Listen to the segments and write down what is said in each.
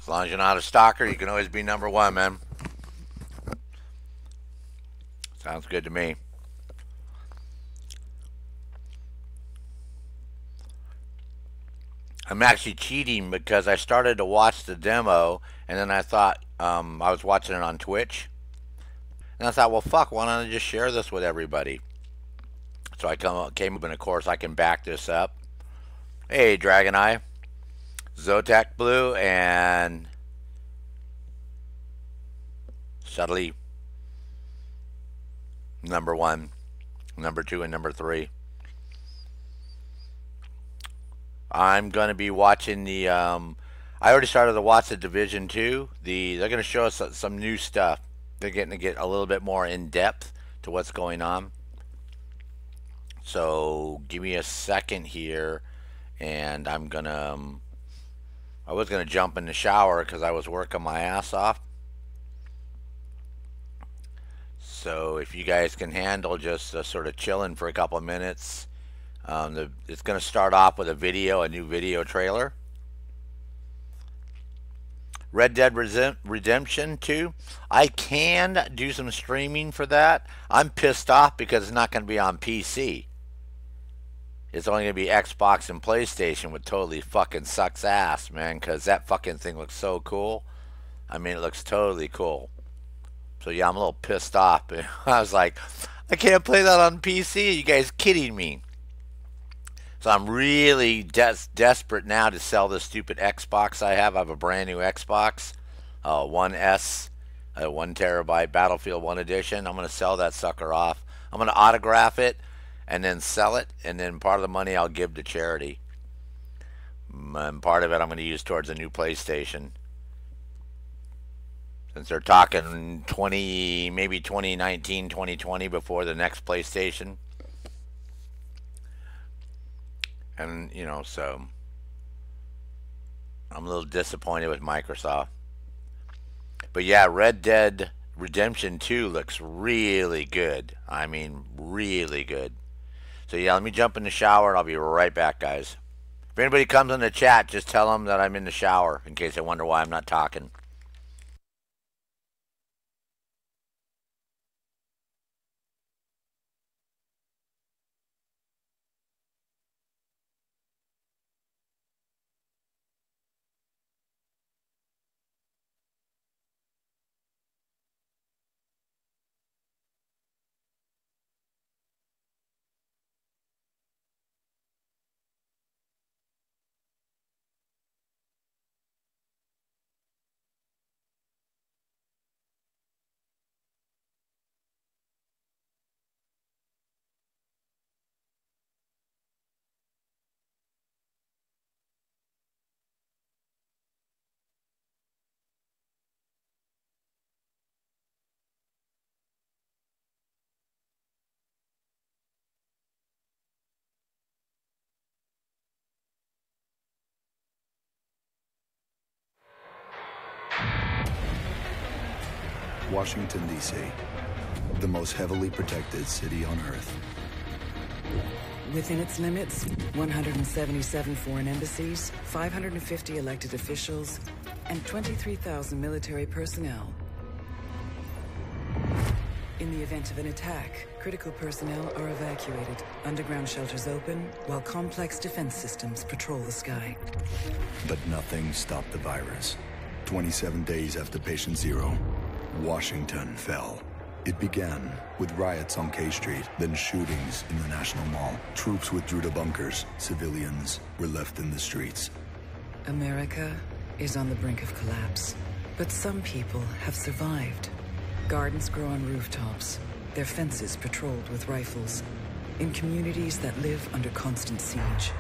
As long as you're not a stalker, you can always be number one, man. Sounds good to me. I'm actually cheating because I started to watch the demo and then I thought I was watching it on Twitch. And I thought, well, fuck, why don't I just share this with everybody? So I came up and, of course, I can back this up. Hey, Dragon Eye, Zotac Blue, and subtly number one, number two, and number three. I'm going to be watching the. I already started to watch the Division 2. They're going to show us some new stuff. They're getting to get a little bit more in depth to what's going on. So give me a second here, and I'm gonna. I was gonna jump in the shower because I was working my ass off. So if you guys can handle just sort of chilling for a couple of minutes, it's going to start off with a new video trailer. Red Dead Redemption 2. I can do some streaming for that. I'm pissed off because it's not going to be on PC. It's only going to be Xbox and PlayStation, which totally fucking sucks ass, man, because that fucking thing looks so cool. I mean, it looks totally cool. So yeah, I'm a little pissed off. I was like, I can't play that on PC. Are you guys kidding me? So I'm really desperate now to sell this stupid Xbox I have. I have a brand new Xbox, One S, 1 terabyte Battlefield 1 edition. I'm going to sell that sucker off. I'm going to autograph it and then sell it. And then part of the money I'll give to charity. And part of it I'm going to use towards a new PlayStation. Since they're talking maybe 2019, 2020 before the next PlayStation. And, you know, so I'm a little disappointed with Microsoft. But yeah, Red Dead Redemption 2 looks really good. I mean, really good. So yeah, let me jump in the shower and I'll be right back, guys. If anybody comes in the chat, just tell them that I'm in the shower in case they wonder why I'm not talking. Washington, D.C., the most heavily protected city on Earth. Within its limits, 177 foreign embassies, 550 elected officials, and 23,000 military personnel. In the event of an attack, critical personnel are evacuated, underground shelters open, while complex defense systems patrol the sky. But nothing stopped the virus. 27 days after patient zero, Washington fell. It began with riots on K Street, then shootings in the National Mall. Troops withdrew to bunkers. Civilians were left in the streets. America is on the brink of collapse, but some people have survived. Gardens grow on rooftops, their fences patrolled with rifles. In communities that live under constant siege,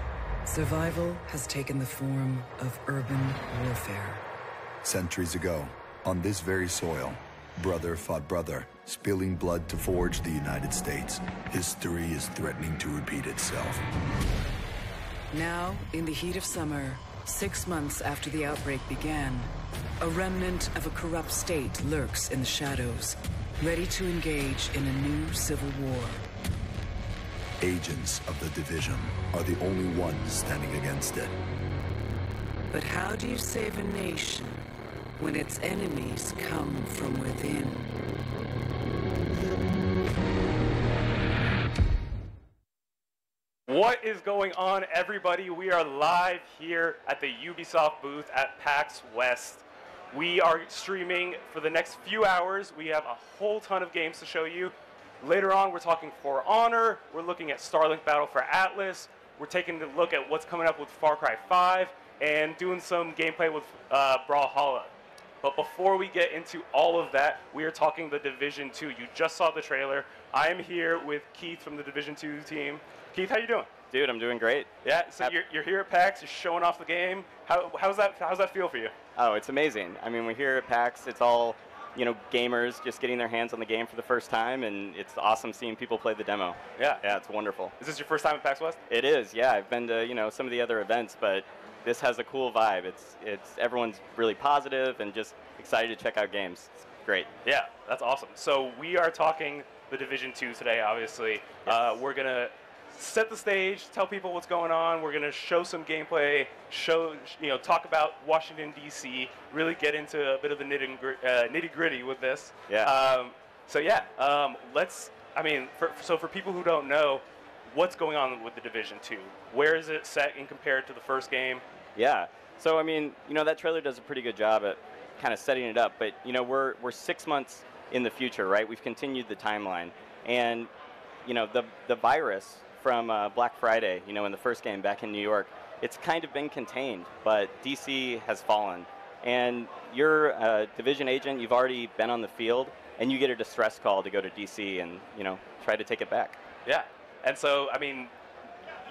survival has taken the form of urban warfare. Centuries ago, on this very soil, brother fought brother, spilling blood to forge the United States. History is threatening to repeat itself. Now, in the heat of summer, 6 months after the outbreak began, a remnant of a corrupt state lurks in the shadows, ready to engage in a new civil war. Agents of the Division are the only ones standing against it. But how do you save a nation when its enemies come from within. What is going on, everybody? We are live here at the Ubisoft booth at PAX West. We are streaming for the next few hours. We have a whole ton of games to show you. Later on, we're talking For Honor. We're looking at Starlink Battle for Atlas. We're taking a look at what's coming up with Far Cry 5 and doing some gameplay with Brawlhalla. But before we get into all of that, we are talking The Division 2. You just saw the trailer. I am here with Keith from the Division 2 team. Keith, how you doing? Dude, I'm doing great. Yeah, so you're here at PAX, you're showing off the game. How's that feel for you? Oh, it's amazing. I mean, we're here at PAX. It's all, you know, gamers just getting their hands on the game for the first time, and it's awesome seeing people play the demo. Yeah. Yeah, it's wonderful. Is this your first time at PAX West? It is, yeah. I've been to, you know, some of the other events, but this has a cool vibe. It's everyone's really positive and just excited to check out games. It's great. Yeah, that's awesome. So we are talking The Division 2 today, obviously. Yes. We're going to set the stage, tell people what's going on. We're going to show some gameplay, talk about Washington, D.C., really get into a bit of the nitty-gritty with this. Yeah. For people who don't know, what's going on with The Division 2? Where is it set in compared to the first game? Yeah. So, I mean, you know, that trailer does a pretty good job at kind of setting it up, but, you know, we're 6 months in the future, right? We've continued the timeline. And, you know, the virus from Black Friday, you know, in the first game back in New York, it's kind of been contained, but DC has fallen. And you're a Division agent, you've already been on the field, and you get a distress call to go to DC and, you know, try to take it back. Yeah. And so, I mean,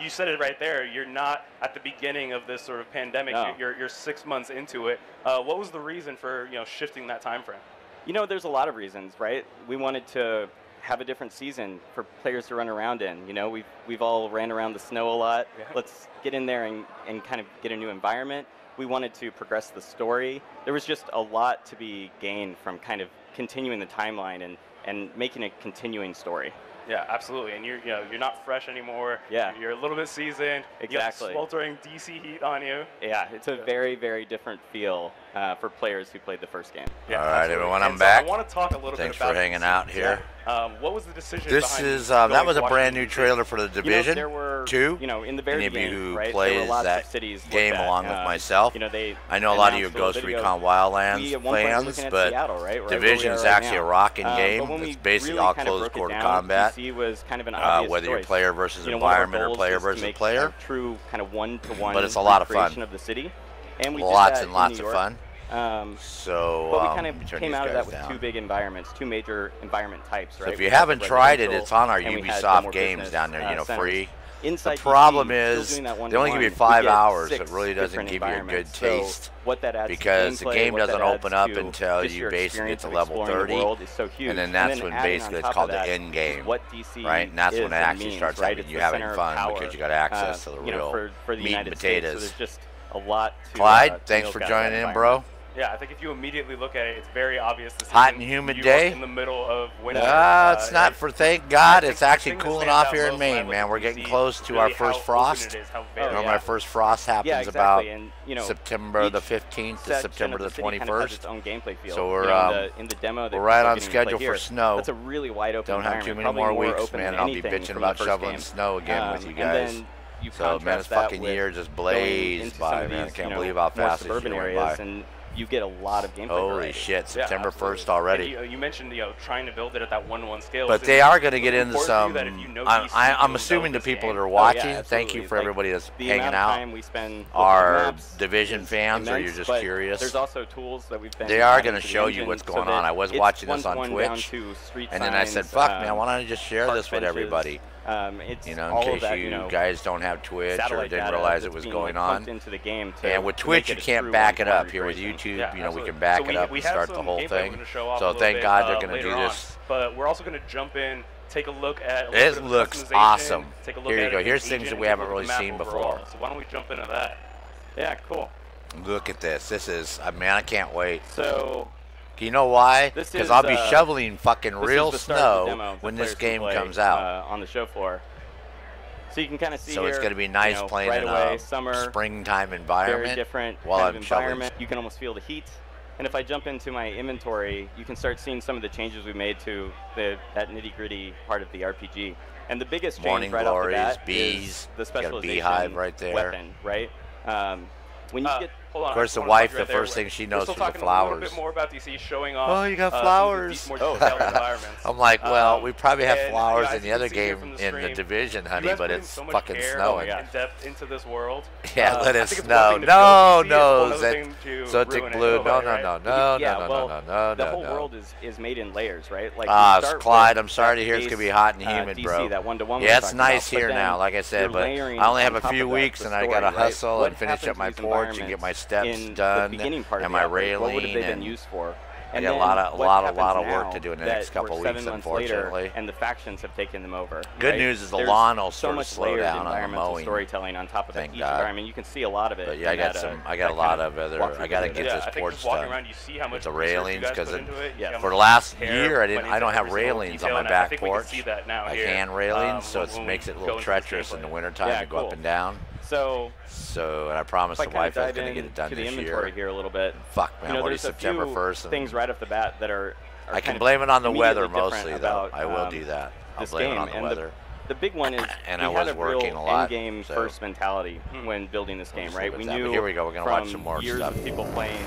you said it right there. You're not at the beginning of this sort of pandemic. No. You're 6 months into it. What was the reason for, you know, shifting that time frame? You know, there's a lot of reasons, right? We wanted to have a different season for players to run around in. You know, we've all ran around the snow a lot. Yeah. Let's get in there and kind of get a new environment. We wanted to progress the story. There was just a lot to be gained from kind of continuing the timeline and making a continuing story. Yeah, absolutely. And you're not fresh anymore. Yeah. You're a little bit seasoned. Exactly. You have sweltering DC heat on you. Yeah, it's a very, very different feel for players who played the first game. Yeah, all right, absolutely. everyone, I'm so back. I want to talk a little Thanks bit about for hanging out here. What was the decision This behind is going that was to a brand new Washington, trailer for the Division there were, 2. You know, in the very Any of you beginning, who right, there plays were lots that of cities game looked at, along with myself, you know, they I know a lot of you announced a Ghost video. Recon We, Wildlands at one point, were fans, looking at but Seattle, right Division is right actually now. a rocking But game. when we It's basically really all kind of close broke it quarter down, combat. DC was kind of an obvious Whether you're choice. player versus You know, one of our environment or goals player is to versus make player. a true kind of one-to-one But it's a lot of fun. recreation of the city. And we Lots did that and lots in of New fun. York. So But we let kind me of turn came these out of guys that with down. two big environments, two major environment types, right? So if We you had haven't tried it, residential, it's on our and we had the Ubisoft more games business, down there, you know, centers. free. Inside The problem DC, still is doing that they only give you one-to-one, 5 we get hours. It 6 really doesn't different give you a good environments. taste So what that adds because to the gameplay, game what doesn't that open adds up to until just you your basically get experience to of level exploring the 30, world is so huge. and then that's when adding basically on it's top called of the that end game, is what DC right? And that's is when it and actually means, starts right? having It's you the having center of fun power, because you got access to the you know, real for the meat and United States. So potatoes. there's just a lot to Clyde, thanks milk for out of joining that in, bro. environment. Yeah, I think if you immediately look at it, it's very obvious. This Hot is and humid New York day? in the middle of winter. It's not for thank God. It's the actually thing that cooling stands off out here in most when I Maine, look man. at We're DC getting close to really our how first open frost. it is, how Oh, very Remember, yeah. our first frost happens Yeah, about exactly. And, you know, September the each 15th to section September of the the city kind of has its 21st. own gameplay feel. So You we're, know, in the demo that we're right people on are getting to play schedule here, for snow. That's a really wide open Don't have too environment, many probably more weeks, open man. than I'll be anything bitching from about the first shoveling game. snow again with you And guys. then you So, man, this contrast that fucking with year just going blazed into by, some of man. I these, can't you know, believe how more fast this suburban year went areas, by. and you get a lot of gameplay Holy variety. shit, Yeah, September absolutely. 1st already. And you mentioned trying to build it at that 1-to-1 scale. But So they are going to get it's into important to some. you that if you know I'm, DC, I'm you'll assuming know the this people game. that are Oh, watching, yeah, thank you absolutely. for Like, everybody that's the hanging amount of out, time we spend looking at are maps Division is fans or you're immense, just but curious. There's also tools that we've been They are adding going to to the show you engine what's so going that on. I was it's watching this on one-to-one down Twitch, to street and then I said, signs, fuck, man, why don't I just share park this with benches, everybody? It's You know, all in of case that, you know, guys don't have Twitch or satellite didn't data realize it that's was being, going pumped on. into the game And with to Twitch, make you it a can't true back it one-to-one up. Here with recreation. YouTube, Yeah, you know, we absolutely. can back So it up we and have start the some whole gameplay thing. we're gonna show off a So little thank bit, God they're going to later do on. this. But we're also going to jump in, take a look at a little It bit of looks customization, awesome. Take a look Here you at go. an Here's things agent, that we take a haven't look at really the map seen overall. before. So why don't we jump into that? Yeah, cool. Look at this. This is, man, I can't wait. So You know why? This Because is, I'll be shoveling fucking this real is the start of the snow demo that when this players can game play, comes out. on the show floor. So you can kind of see So here, it's going to be nice you know, playing right in away, a summer, springtime very environment different while kind I'm of shoveling. environment. You can almost feel the heat. And if I jump into my inventory, you can start seeing some of the changes we made to that nitty-gritty part of the RPG. And the biggest change Morning right glories, off the bat bees, is the got a specialization beehive right there. weapon, right? When you get Hold on, Of course, I the wanna wife, pause you the right first there. thing she We're knows still is the talking a little bit flowers. more about DC showing off. Oh, you got some of the flowers. more detailed environments. I'm like, well, we probably have And, flowers as in the you can other see here game from in the stream, Division, you honey, guys but put in it's so much fucking care snowing. and depth into this world. Yeah, let I it think it's snow. one thing to No, build DC, it's no, another thing to Zotic ruin it. blue. Oh, No, right? the whole no. world is made in layers, right? Like Clyde, I'm sorry to hear it's gonna be hot and humid, DC, bro. that one-to-one Yeah, it's nice here now, like I said, but I only have a few weeks, and I gotta hustle and finish up my porch and get my steps done and my railing. What would have they been and used for? I And got a then lot what of work happens to do in the now next couple that weeks, we're 7 months later, unfortunately. and the factions have taken them over. Good right? news is the There's lawn will so sort of much slow layered down on the environmental mowing. storytelling on top of Thank each God. environment. You can see a lot of it. But yeah, I in got that, some. I got a lot of other. I gotta get Yeah, this I think porch just walking done. around, you see how much The research you railings, guys 'cause put it- into it. Yeah. how For the much last care year, went into I don't have every single railings on detail, my and I back think we can porch. see that now Like here, hand railings, so it when makes we it a go little into this treacherous in gameplay. the wintertime Yeah, to go cool. up and down. So And I promised if I the kind wife of I was dive going to get it done into the this inventory year. here a little bit, Fuck, man, you know, what there's is a September few 1st? things right off the bat that are I kind can of blame it on the weather immediately mostly, different though. about, I will do that. I'll this blame game. it on the And weather. The big one is And we I had was a working real a lot, in-game so- first mentality when building this game, Just right? look We at that. But knew here we go. We're gonna watch from some more years stuff. of people playing.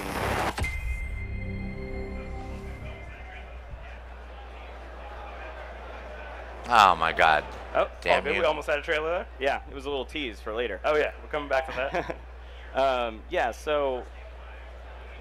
Oh my God. Oh, Damn all good. you. We almost had a trailer there. Yeah, it was a little tease for later. Oh yeah, we're coming back to that. Yeah, so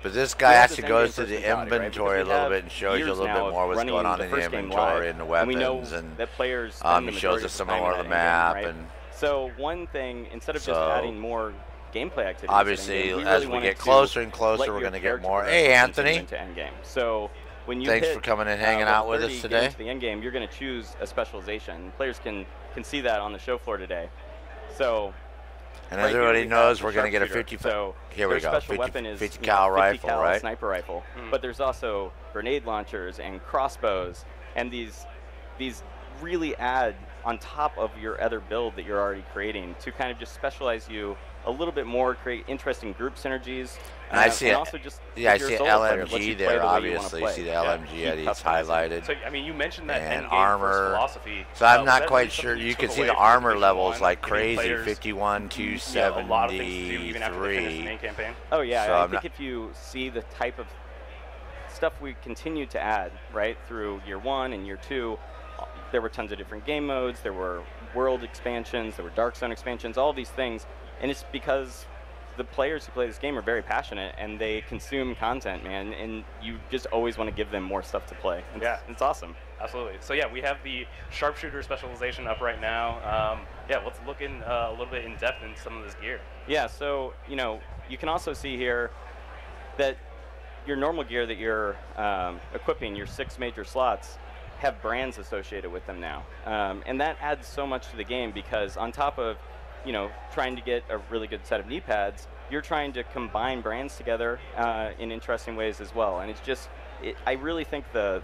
But this we guy have this actually goes to end-game the personality, right? inventory a Because we little have bit and shows you a years little now bit of more what's running going on the in the first game inventory live, and the and we know weapons and that players spend the he shows majority us of some the time more in of the that map endgame, right? and So one thing, instead of just So, adding more gameplay activities, obviously, to endgame, as really we wanted get to closer and closer, let we're your gonna get character more. progression Hey, continue Anthony. into endgame. So when you Thanks hit, for coming and hanging level out with us 30, today. get into the endgame, you're going to choose a specialization. Players can see that on the show floor today. So And right as here everybody we knows, have we're the going to get a sharpshooter. 50. So Here we their go. special 50, weapon is 50 you know, cal 50 rifle, cal right? sniper rifle. But there's also grenade launchers and crossbows, and these really add on top of your other build that you're already creating to kind of just specialize you a little bit more, create interesting group synergies. And I see and it. also just Yeah, I if you're see a solo player, it lets LMG you play there. the way you wanna Obviously, you play. see the Yeah. LMG Keep that he's customizing. highlighted. So I mean, you mentioned that And endgame armor. first philosophy. So I'm Was not that quite really sure. something You took can see away the from armor Division levels 1, like giving crazy. players, 51, a lot of things to do even after they finish the 273. main campaign? Oh yeah, So I I'm think not- if you see the type of stuff we continued to add right through year 1 and year 2, there were tons of different game modes, there were world expansions, there were Dark Zone expansions, all these things, and it's because the players who play this game are very passionate and they consume content, man, and you just always want to give them more stuff to play. It's awesome. Absolutely. So yeah, we have the sharpshooter specialization up right now. Yeah, let's look in a little bit in depth in some of this gear. Yeah, so you know, you can also see here that your normal gear that you're equipping, your 6 major slots, have brands associated with them now. And that adds so much to the game because on top of, you know, trying to get a really good set of knee pads, you're trying to combine brands together in interesting ways as well. And it's just, I really think the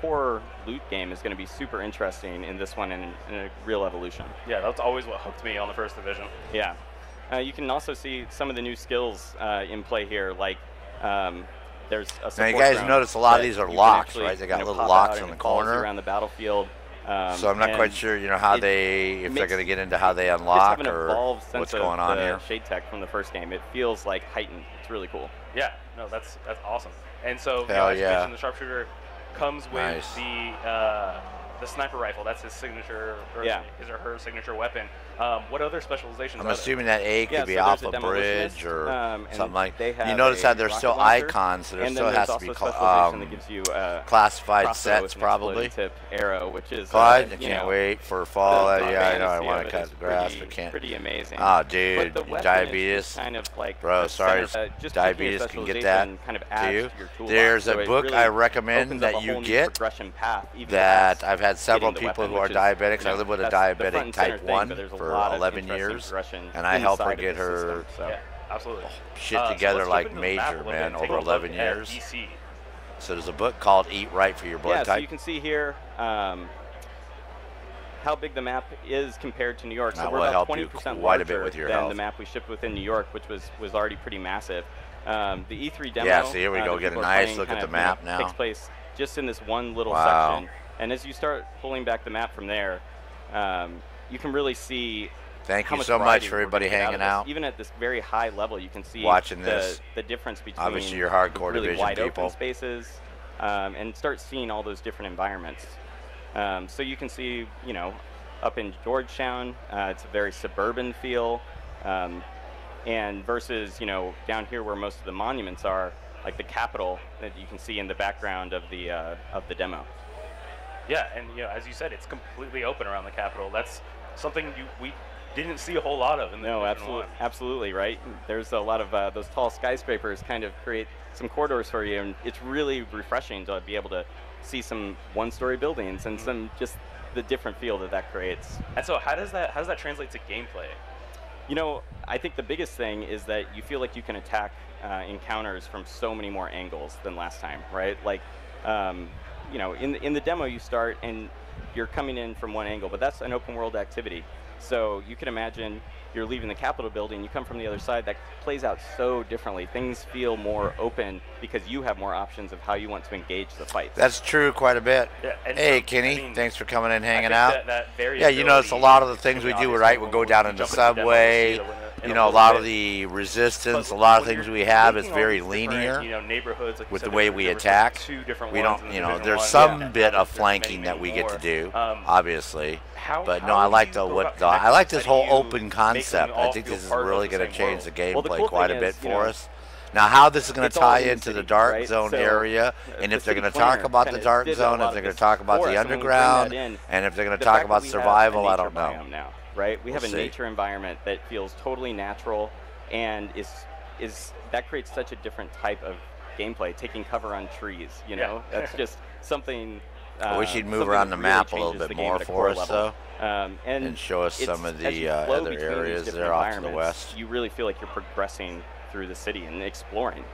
core loot game is going to be super interesting in this one and in a real evolution. Yeah, that's always what hooked me on the first division. Yeah. You can also see some of the new skills in play here, like there's a Now, support you guys drone notice a lot of that these are you can locks, actually, right? They got you know, little pop locks out on and the it follows you corner. around the battlefield. So I'm not quite and sure, you know, how it if they're makes- going to get into how they just unlock have an or evolved sense what's of going on the here. Shade Tech from the first game. It feels like heightened. It's really cool. Yeah, no, that's awesome. And so, you know, Hell as you yeah. mentioned, the sharpshooter comes with Nice. the sniper rifle. That's his signature, or Yeah. his or her signature weapon. What other specializations? I'm are assuming that A could Yeah, be so off there's a a bridge demolitionist, or and something like they that. You have notice a how there's still rocket launcher, icons, so there and still then has there's to be also a specialization that gives you classified crossbow sets, with an probably. exploding tip arrow, which is Clyde, I you can't know, wait for fall. the Yeah, I know. I fantasy want of to it cut is the grass, pretty, but can't. pretty amazing. Oh, But dude, the weapon diabetes. is kind of like Bro, the sorry, center, just diabetes picking a can get that specialization kind of to adds you. to your toolbox. There's So a it book really I recommend opens up that a you whole new get progression path, even that past I've had several getting the people weapon, who are which is, diabetics. you I know, live with a that's the front diabetic and center type thing, 1 but there's a for lot of 11 interesting years, progression and I help her inside of get the her system, so. Yeah, absolutely. shit So together let's like jump into the map a major, little bit man, and take over a look 11 at years. DC. So there's a book called Eat Right for Your Blood Yeah, Type. so you can see here how how big the map is compared to New York. So That we're will about help you 20% quite a bit larger with your than health. the map we shipped within New York, which was already pretty massive. The E3 demo. Yeah, so here we go. that Get a people are nice playing look at kind the of, map now. Takes place just in this one little Wow. section. And as you start pulling back the map from there, you can really see. Thank how you much so variety much for we're everybody gonna get hanging of this. out. Even at this very high level, you can see Watching this. the difference between Obviously, you're hardcore really Division wide people. open spaces and start seeing all those different environments. So you can see, up in Georgetown, it's a very suburban feel, and versus, down here where most of the monuments are, like the Capitol that you can see in the background of the demo. Yeah, and as you said, it's completely open around the Capitol. That's something we didn't see a whole lot of in the No, Division 1. absolutely, right? There's a lot of those tall skyscrapers kind of create some corridors for you, and it's really refreshing to be able to see some one-story buildings and some just the different feel that creates. And so how does that translate to gameplay? I think the biggest thing is that you feel like you can attack encounters from so many more angles than last time, right? Like, in the demo you start and you're coming in from one angle, but that's an open world activity. So you can imagine you're leaving the Capitol building, you come from the other side, that plays out so differently. Things feel more open because you have more options of how you want to engage the fight. That's true quite a bit. Yeah, and Hey, so, Kenny, thanks for coming in, hanging I out. think that Yeah, you notice a lot of the things we do, right? We'll go down in the subway. A lot of the resistance, a lot of things we have is very linear neighborhoods, like with the way we attack. We don't, there's some bit of flanking that we get to do, obviously. But no, I like I like this whole open concept. I think this is really going to change the gameplay quite a bit for us. Now, how this is going to tie into the dark zone area, and if they're going to talk about the dark zone, if they're going to talk about the underground, and if they're going to talk about survival, I don't know. Right? We have We'll a see. nature environment that feels totally natural, and is that creates such a different type of gameplay. Taking cover on trees, that's just something. I wish you'd move something around that the really map a little changes bit the game more at a for core us, level. though, and show us some of as you the flow other between these areas different there off to the environments, west. You really feel like you're progressing through the city and exploring.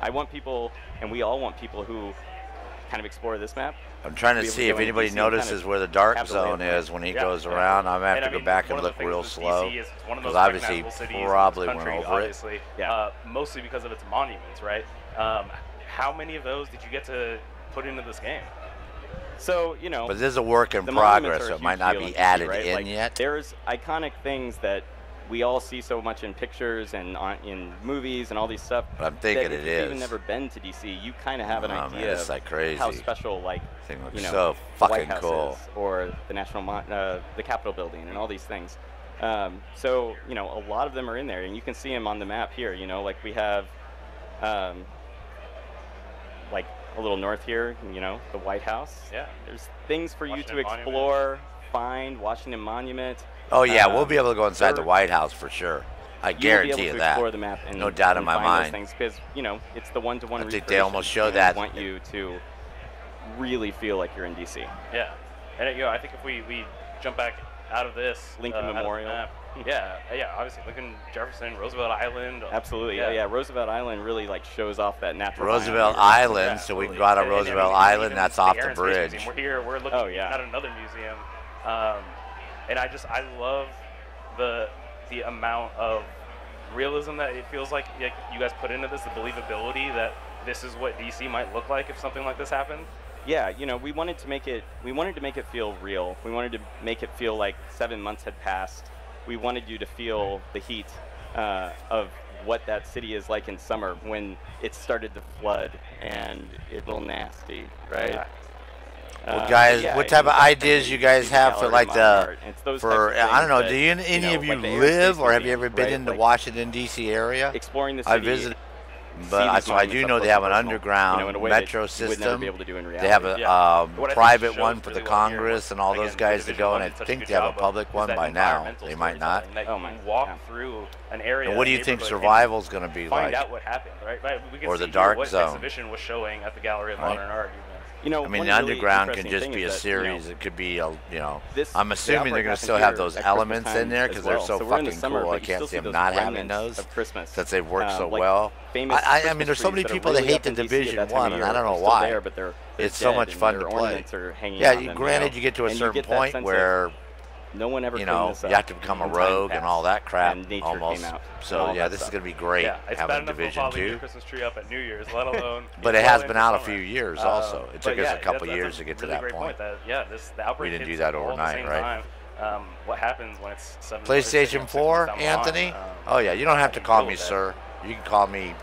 I want people, and we all want people who kind of explore this map. I'm trying to be able see to if go into anybody DC and kind notices of where the dark have the lay of zone the land. is when he Yeah, goes yeah. around. I'm going to And have I to go mean, back one and of the look real things with slow. DC is it's one of those Because obviously recognizable cities in probably this went country, over it. obviously, Yeah. mostly because of its monuments, right? How many of those did you get to put into this game? So, But this is a work in the monuments progress, are so a it might huge not deal be DC, added right? in Like, yet. There's iconic things that we all see so much in pictures and in movies and all these stuff. But I'm thinking that if it you've even is. never been to DC, you kind of have an Oh, man, idea it's like of crazy. how special, like, Thing looks so the fucking White House cool. is, or the the Capitol building, and all these things. So a lot of them are in there, and you can see them on the map here. Like we have, like a little north here. The White House. Yeah. There's things for you to Washington Monument. explore, find. Washington Monument. Oh, yeah, we'll be able to go inside the there- White House for sure. I You'll be guarantee able you to that. explore the map and No doubt in and my find mind. those things because it's the one-to-one. I think they almost show recreation, that. and want you to really feel like you're in DC. Yeah, and I think if we jump back out of this Lincoln out of the Memorial. map, yeah, obviously Lincoln, Jefferson, Roosevelt Island. Absolutely, yeah. Roosevelt Island really like shows off that natural. Roosevelt environment. Island, Yeah, so we can absolutely. go out on And I Roosevelt mean, Island, even that's off Air the and Space bridge. Museum. We're looking at another museum, and I love the amount of realism that it feels like you guys put into this, the believability that this is what DC might look like if something like this happened. Yeah, we wanted to make it feel real. We wanted to make it feel like 7 months had passed. We wanted you to feel the heat of what that city is like in summer when it started to flood and it's a little nasty, right? Yeah. Well, guys, yeah, what type of ideas you guys have for like art. It's those for types of I don't know, things do that, any of you like the Air live Space or have you Museum, ever been right? in the Like, Washington D.C. area? exploring the I city? visited, see but these so I monuments do up know close they have and an personal, underground in a way metro that you would never system. be able to do in They reality. have a Yeah. What I think private shows one for really the well here, Congress and all again, those guys to Division go, One and I did such a think good they have a job of, public is one that by now. environmental They might not. storytelling, that Oh, you my- can walk yeah. through an area. And what do you a think neighborhood, and survival's going to be find like? out what happened, right? We can Or see the dark here what zone. exhibition was showing at the Gallery of Right. Modern Art. I mean, one the really underground can interesting just thing be a is that, series. It could be a, this- I'm the assuming they're outbreak going to happened still have here those at elements Christmas in there time because as they're well. so So we're in the fucking summer, cool. I but you can't still see see them those not having remnants those of Christmas. since they've worked so like well. famous I mean, Christmas there's so many trees that are people that really hate up the in DC at Division that time of 1, and year. I don't know They're still why. there, but they're It's so dead, much and fun their to play. ornaments are hanging Yeah, on them, granted, you get to a and you certain get that point sense of where no one ever you cleaned know, this up you have to become a in time rogue and past. all that crap And nature almost. came out. So yeah, this is going to be great Yeah, it's having bad enough Division we'll probably get 2. Christmas tree up at New Year's, let alone. But it has been out a few years also. It took but us yeah, a couple that's years to get to really that great point. That, yeah, the outbreak We didn't hits do that all at the overnight, same right? time. What happens when it's 7 PlayStation 4, Anthony? Oh yeah, you don't have to call me sir. You can call me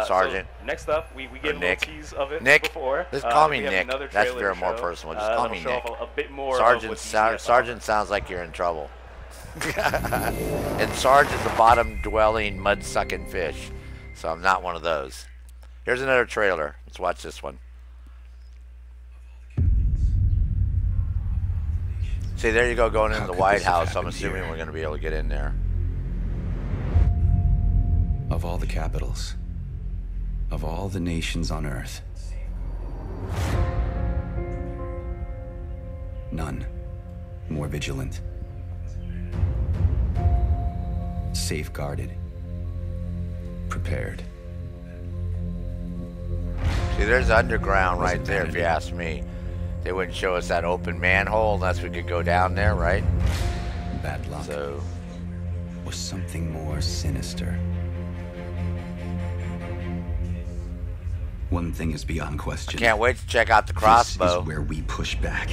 Sergeant. So next up, we gave a little tease of it Nick. before. Just call me we have Nick. another That's trailer very to more show, personal. Just call me that'll show Nick. off a bit more Sergeant, of what Sergeant sounds like you're in trouble. And Sarge is a bottom-dwelling, mud-sucking fish. So I'm not one of those. Here's another trailer. Let's watch this one. See, there you go, going into the White House. I'm assuming we're going to be able to get in there. Of all the capitals, of all the nations on Earth, none more vigilant, safeguarded, prepared. See, there's underground right there, if you ask me. They wouldn't show us that open manhole unless we could go down there, right? Bad luck. So, or something more sinister. One thing is beyond question. I can't wait to check out the This crossbow. is where we push back.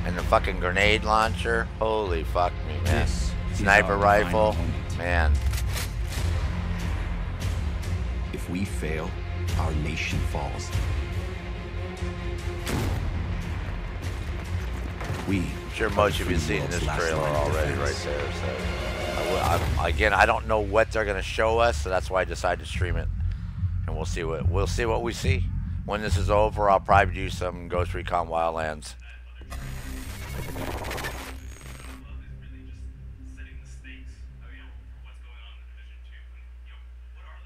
And the fucking grenade launcher. Holy fuck me, man. This is Sniper our rifle. defining moment. Man. If we fail, our nation falls. We I'm sure most of you have seen this trailer already right there. So, again, I don't know what they're going to show us, so that's why I decided to stream it. And we'll see what we see. When this is over, I'll probably do some Ghost Recon Wildlands.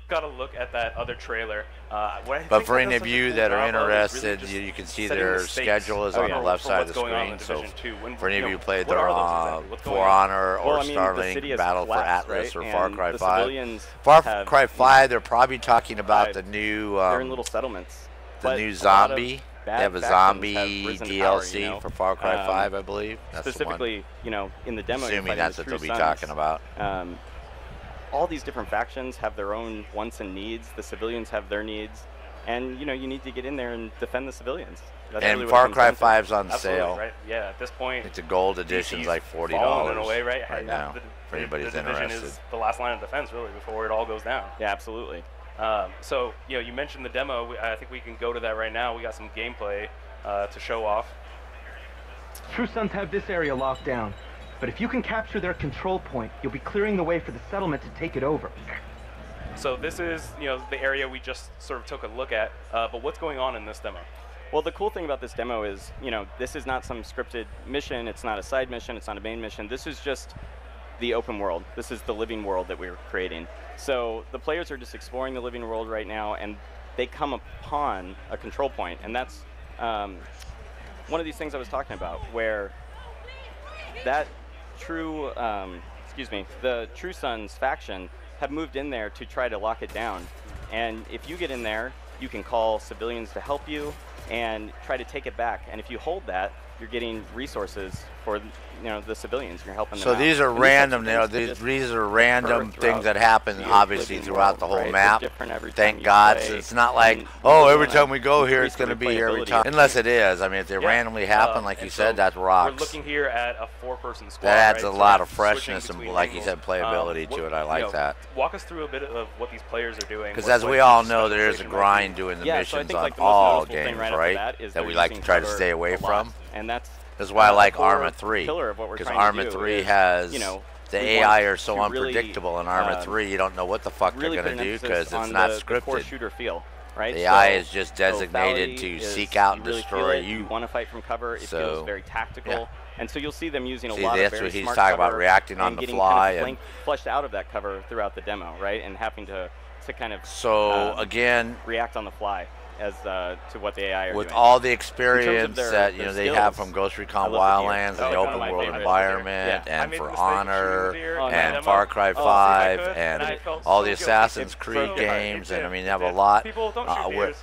Got to look at that other trailer. But for any of you that are interested, you can see their schedule is on the left side of the screen. So for any of you who played the For Honor or Starlink, Battle for Atlas, or Far Cry 5. Far Cry 5, they're probably talking about the new they're in little settlements. the new zombie. They have a zombie DLC for Far Cry 5, I believe. That's specifically, you know, in the demo. Assuming that's what they'll be talking about. All these different factions have their own wants and needs. The civilians have their needs, and you know you need to get in there and defend the civilians. That's And really Far what it Cry comes down to. 5's on sale. Right? Yeah, at this point, It's a gold edition, DC's like $40 fallen in a way, right now. For anybody who's the Division interested. is the last line of defense, really, before it all goes down. Yeah, absolutely. So, you know, you mentioned the demo. I think we can go to that right now. We got some gameplay to show off. True Sons have this area locked down, but if you can capture their control point, you'll be clearing the way for the settlement to take it over. So this is, you know, the area we just sort of took a look at. But what's going on in this demo? Well, the cool thing about this demo is, you know, this is not some scripted mission. It's not a side mission. It's not a main mission. This is just the open world. This is the living world that we're creating. So the players are just exploring the living world right now, and they come upon a control point, and that's one of these things I was talking about, where that true, the True Sons faction have moved in there to try to lock it down. And if you get in there, you can call civilians to help you and try to take it back. And if you hold that, you're getting resources for the civilians. You're helping them So out. these are And random. types of things These are occur random throughout things that happen, the obviously, living throughout world, the whole right? They're map. different every time Thank you God. play, So it's not like, and oh, you every wanna time we go here, it's increase going to the be every replayability. time. Unless it is. I mean, if they Yeah. randomly happen, like you And said, so that rocks. We're looking here at a 4-person squad. That adds right? a So lot we're of freshness switching and, between like you angles. said, playability to it. I like that. Walk us through a bit of what these players are doing. Because what- as what we all each know, there is a specialization might grind be. doing the Yeah, so I missions think on like the most all noticeable thing games, right off the right? bat is That they're we like to using try to cover stay away a lot. from. And that's why I like core Arma 3. pillar of what we're Because trying to Arma do 3 is, has you know, the we AI want are so to really, unpredictable in Arma 3. You don't know what the fuck really they're put going an to do emphasis because it's on not the core scripted. shooter feel, right? The AI So is just designated to lethality is, seek out and you really destroy feel it, you. want to fight from cover. It So, feels very tactical. yeah. And so you'll see them using a See, lot that's of very what he's smart talking about, cover reacting on and the getting fly kind and- of fleshed out of that cover throughout the demo, right? And having to kind of So, again, react on the fly as to what the AI are with doing. all the experience their- that their they have skills, from Ghost I Recon love the gear. Wildlands and Oh, the one of open my world favorites. environment, Yeah. and I for made the mistake of Honor, shooting deer in that and demo. Far Cry Oh, 5, I could, and I and felt all so the guilty. Assassin's It's Creed so- games, it and I did, mean, it they have a did. lot. People don't shoot where- deers.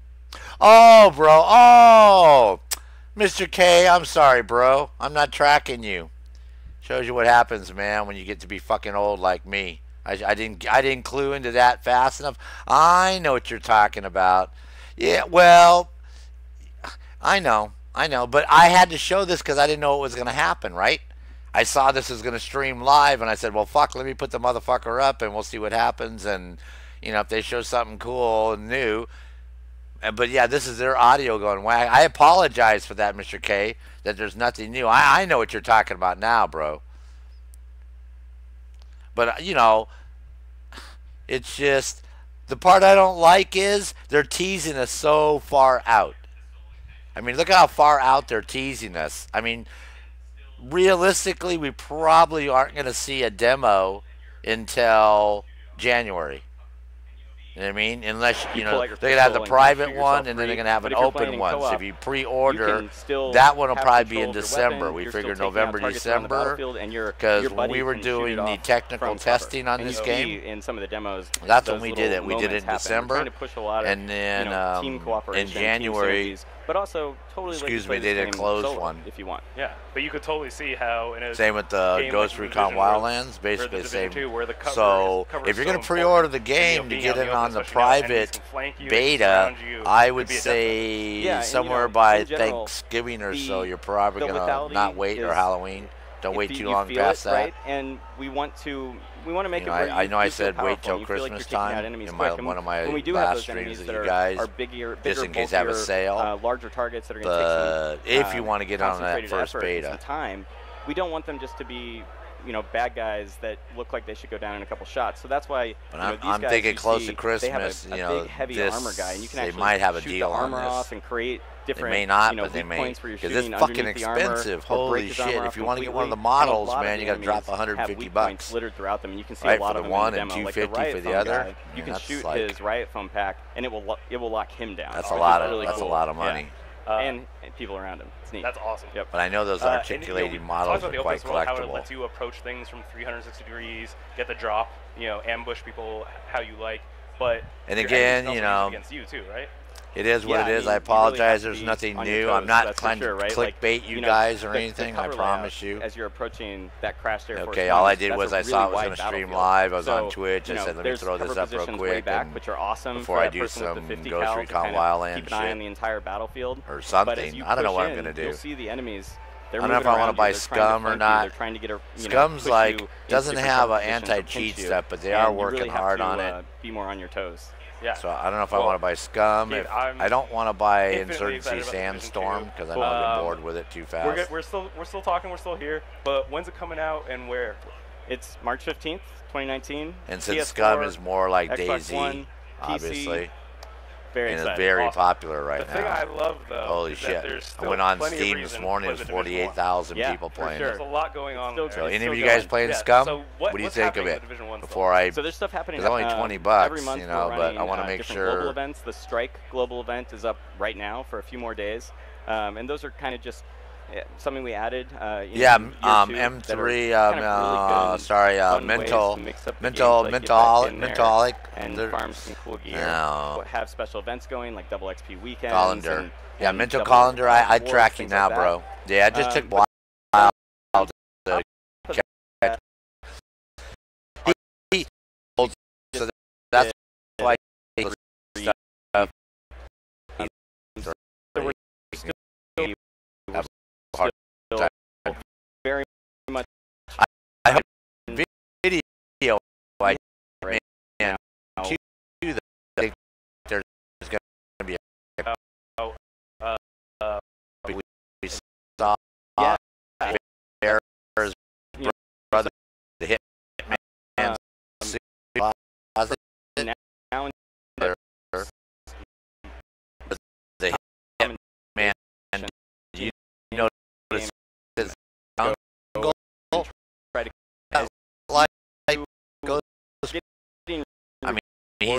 Oh, bro. Oh, Mr. K, I'm sorry, bro. I'm not tracking you. Shows you what happens, man, when you get to be fucking old like me. I didn't clue into that fast enough. I know what you're talking about. Yeah, well, I know, but I had to show this because I didn't know what was going to happen, right? I saw this is going to stream live, and I said, well, fuck, let me put the motherfucker up, and we'll see what happens. And if they show something cool and new. But yeah, this is their audio going whack. I apologize for that, Mr. K, that there's nothing new. I know what you're talking about now, bro. But, it's just, the part I don't like is they're teasing us so far out. I mean, look how far out they're teasing us. I mean, realistically, we probably aren't going to see a demo until January. You know what I mean? Unless, they're going to have the private one, and then they're going to have an open one. So if you pre-order, that one will probably be in December. We figure November, December, because when we were doing the technical testing on this game, in some of the demos, that's when we did it. We did it in December, and then in January. But also, totally. Excuse me, they did a closed one. If you want. Yeah, but you could totally see how. Same with the Ghost Recon Wildlands, basically the same. So if you're going to pre-order the game to get in on the private beta, I would say somewhere by Thanksgiving or so, you're probably going to not wait, or Halloween. Don't wait too long past that. Right? And we want to make it. I know I said wait till Christmas time in one of my last streams with you guys, just in case I have a sale. Larger targets that are going to take some. If you want to get on that first beta, we don't want them just to be, bad guys that look like they should go down in a couple shots. So that's why. I'm thinking close to Christmas. They have a big, heavy armor guy, and you can they actually might have a shoot deal the armor on this. off and create different. They may not, but they may. Because it's fucking expensive. Holy shit! If you want to get one of the models, man, you got to drop $150. Littered throughout them, and you can see right, a lot for of the them one in and the demo. $250 for the other. You can shoot his riot foam pack, and it will lock him down. That's a lot of a lot of money. And people around him. It's neat. That's awesome. Yep. But I know those articulating models are quite collectible. How it lets you approach things from 360 degrees, get the drop, ambush people how you like. But and again, against you too, right? It is what it is. I apologize. There's nothing new. I'm not trying to clickbait you guys or anything. I promise you. As you're approaching that crash there. Okay, all I did was I saw it was going to stream live. I was on Twitch. I said, let me throw this up real quick before I do some Ghost Recon Wildlands shit. Keep an eye on the entire battlefield or something. I don't know what I'm going to do. You'll see the enemies. I don't know if I want to buy Scum or not. Scum's doesn't have an anti-cheat stuff, but they are working hard on it. Be more on your toes. Yeah. So I don't know if I want to buy Scum. Kid, I don't want to buy Insurgency Sandstorm because I know I'll get bored with it too fast. We're still talking. We're still here. But when's it coming out and where? It's March 15th, 2019. And since Scum is more like Xbox DayZ, One, obviously. PC, very and excited. it's very popular right now. The thing I love, though, holy shit! I went on Steam this morning. There's 48,000 people playing. There's a lot going on. So any of you guys playing Scum? So what do you think of it? Before I, so there's stuff happening. It's only $20, every month but I want to make sure. Global events. The Strike global event is up right now for a few more days, and those are kind of just something we added. M3. Sorry, Mentolic, and farm some cool gear. Have special events going like double XP weekends. Colander. Yeah, Mental Colander. I track you now, bro. Yeah, I just took a while to catch. So that's why. Very much. I hope video. I man, to the there's going to be we saw Bear's brother, the Hitman, now the Hitman, and you know his uncle like goes. I mean, he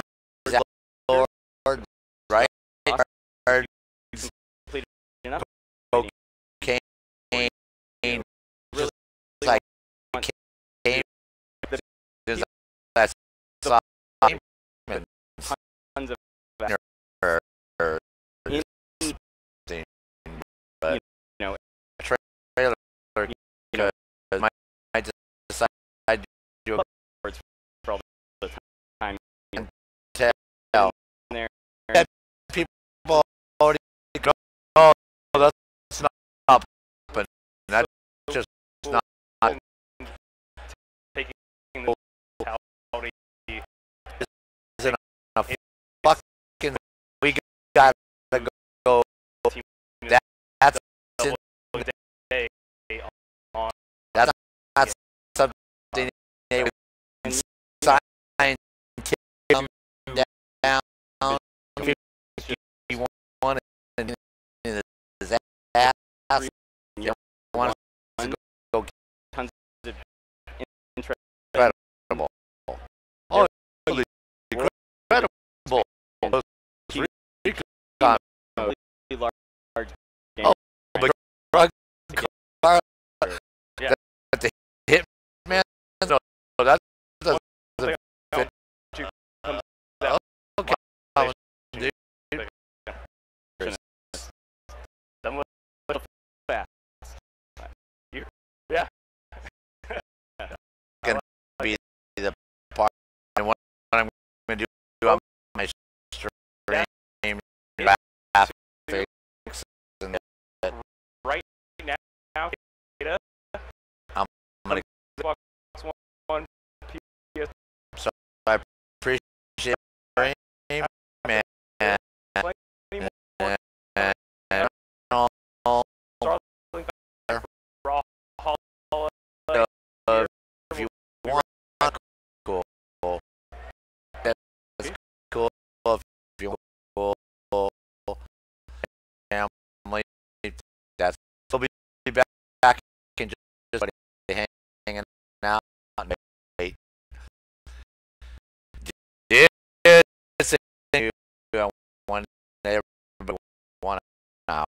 incredible. Oh, incredible. Large game. Oh, but drug car. Yeah. That's a hit, man. No, that doesn't fit. Okay. I'm a little fast. Yeah. Gonna be the part, and what I'm going to do on my stream graphics and Right now, data. I'm going to Xbox One, PS. so I appreciate it, man. Plenty more. And Starlink Raw Holiday. if you want, cool. That's cool. If you want, family, that's we'll be back in just hanging out. Wait. Did say you want everybody 1 hour.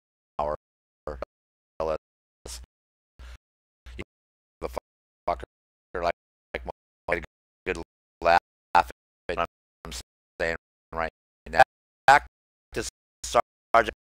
The fucker like my good laugh at what I'm saying right now. Back to Sergeant